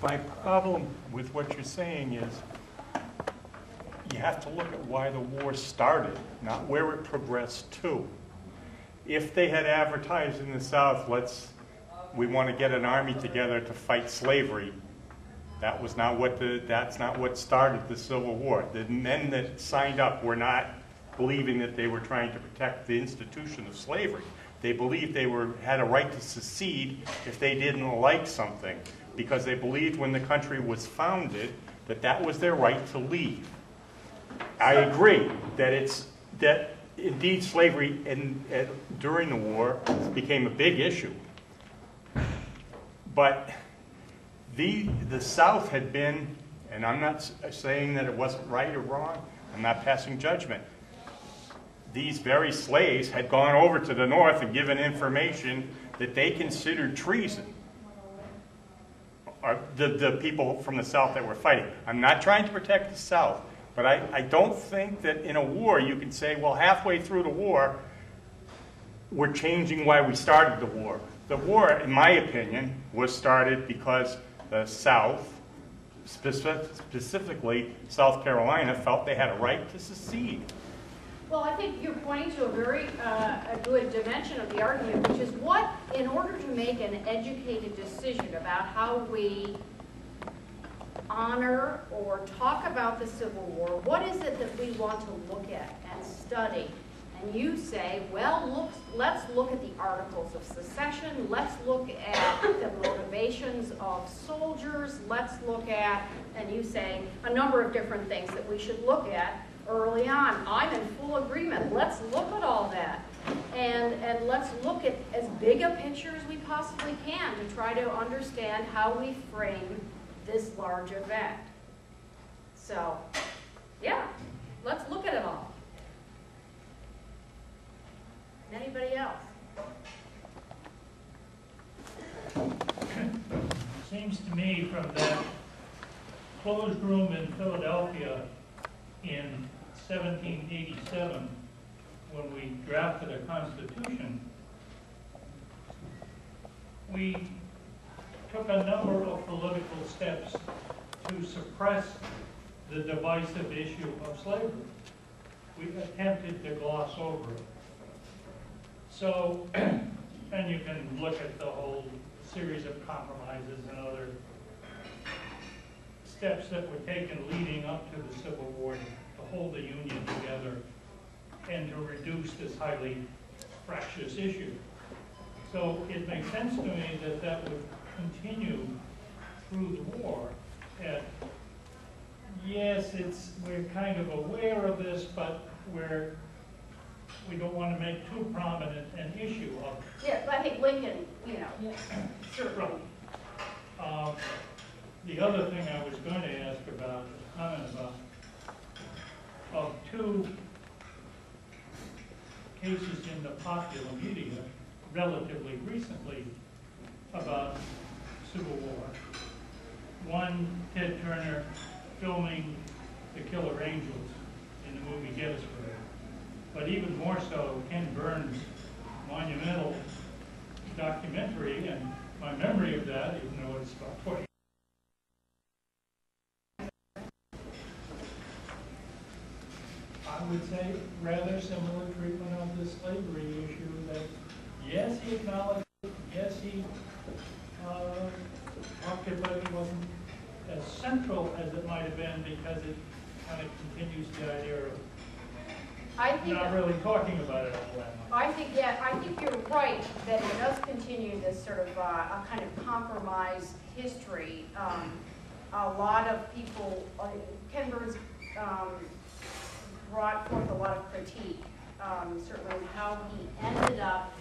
My problem with what you're saying is you have to look at why the war started, not where it progressed to. If they had advertised in the South, we want to get an army together to fight slavery, that's not what started the Civil War. The men that signed up were not believing that they were trying to protect the institution of slavery. They believed they had a right to secede if they didn't like something, because they believed when the country was founded that was their right to leave. I agree that indeed slavery during the war became a big issue. But the South had been, and I'm not saying that it wasn't right or wrong, I'm not passing judgment. These very slaves had gone over to the North and given information that they considered treason. Or the people from the South that were fighting. I'm not trying to protect the South, but I don't think that in a war you can say, well, halfway through the war, we're changing why we started the war. The war, in my opinion, was started because the South, specifically South Carolina, felt they had a right to secede. Well, I think you're pointing to a very a good dimension of the argument, which is what, in order to make an educated decision about how we honor or talk about the Civil War, what is it that we want to look at and study? And you say, well, let's look at the Articles of Secession, let's look at the motivations of soldiers, let's look at, and you say, a number of different things that we should look at early on. I'm in full agreement. Let's look at all that. And let's look at as big a picture as we possibly can to try to understand how we frame this large event. So, yeah, let's look at it all. Anybody else? Seems to me from that closed room in Philadelphia in 1787, when we drafted a constitution, we took a number of political steps to suppress the divisive issue of slavery. We attempted to gloss over it. So, and you can look at the whole series of compromises and other steps that were taken leading up to the Civil War to hold the Union together and to reduce this highly fractious issue. So it makes sense to me that that would continue through the war. And yes, we're kind of aware of this, but we don't want to make too prominent an issue of it. Yeah, I think Lincoln, certainly. The other thing I was going to ask about, comment about, of two cases in the popular media relatively recently about Civil War. One, Ted Turner filming The Killer Angels in the movie Gettysburg. But even more so, Ken Burns' monumental documentary, and my memory of that, even though it's about 40 I would say rather similar treatment of the slavery issue, that yes, he acknowledged it, yes, he talked it, but it wasn't as central as it might have been, because it kind of continues the idea of not really talking about it all that much. I think you're right that it does continue this sort of a kind of compromise history. A lot of people, Ken Burns brought forth a lot of critique, certainly how he ended up.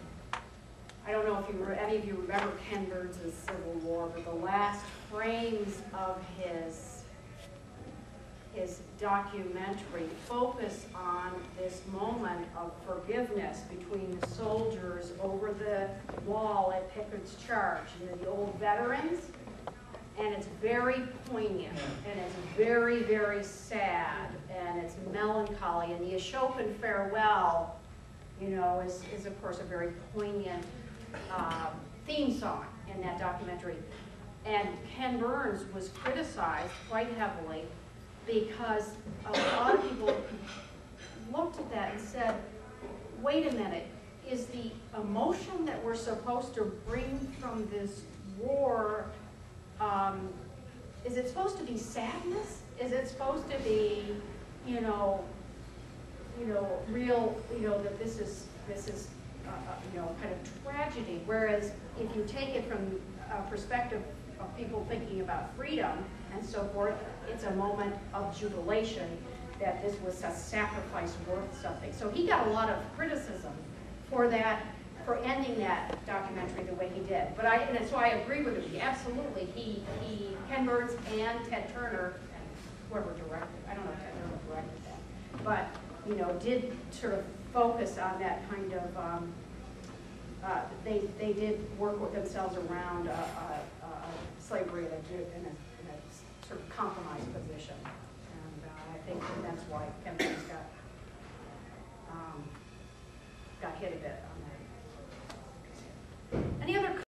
I don't know if any of you remember Ken Burns' Civil War, but the last frames of his documentary focus on this moment of forgiveness between the soldiers over the wall at Pickard's Charge, the old veterans, and it's very poignant, and it's very, very sad, and it's melancholy, and the Ashokan farewell, is of course a very poignant theme song in that documentary. And Ken Burns was criticized quite heavily because a lot of people looked at that and said, wait a minute, is the emotion that we're supposed to bring from this war, is it supposed to be sadness? Is it supposed to be, real, that this is kind of tragedy? Whereas if you take it from a perspective of people thinking about freedom and so forth, it's a moment of jubilation that this was a sacrifice worth something. So he got a lot of criticism for that, for ending that documentary the way he did. But so I agree with him. Absolutely, Ken Burns and Ted Turner, and whoever directed, I don't know if Ted Turner directed that, but did sort of focus on that kind of. They did work with themselves around slavery in a sort of compromised position, and I think that's why Ken Burns got hit a bit